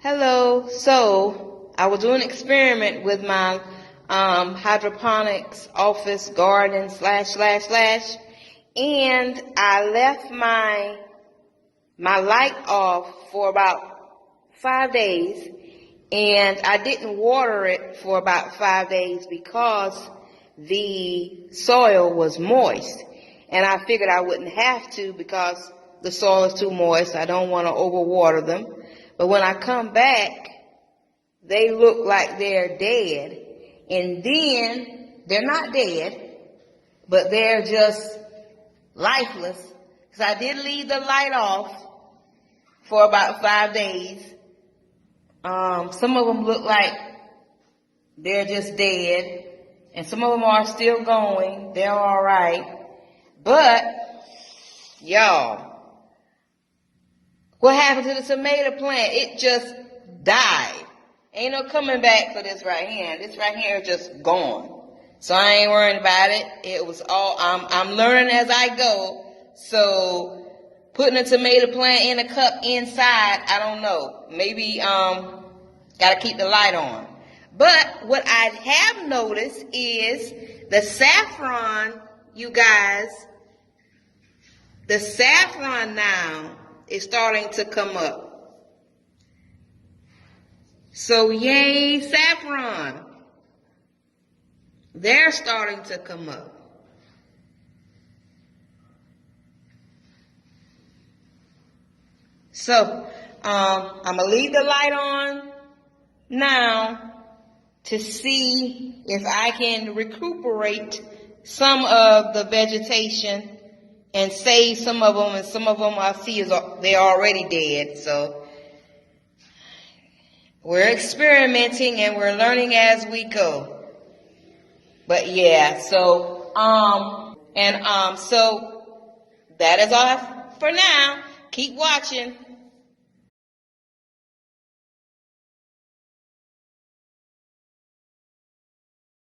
Hello. So I was doing an experiment with my hydroponics office garden slash, and I left my light off for about 5 days, and I didn't water it for about 5 days because the soil was moist, and I figured I wouldn't have to because the soil is too moist. I don't want to overwater them. But when I come back, they look like they're dead. And then they're not dead, but they're just lifeless. Because I did leave the light off for about 5 days. Some of them look like they're just dead. And some of them are still going. They're all right. But, y'all, what happened to the tomato plant? It just died. Ain't no coming back for this right here. This right here is just gone. So I ain't worrying about it. It was all, I'm learning as I go. So putting a tomato plant in a cup inside, I don't know. Maybe, gotta keep the light on. But what I have noticed is the saffron, you guys, the saffron now is starting to come up. So yay, saffron. They're starting to come up. So I'm going to leave the light on now to see if I can recuperate some of the vegetation and save some of them, and some of them I see they're already dead. So we're experimenting and we're learning as we go. But yeah, so so that is all for now. Keep watching.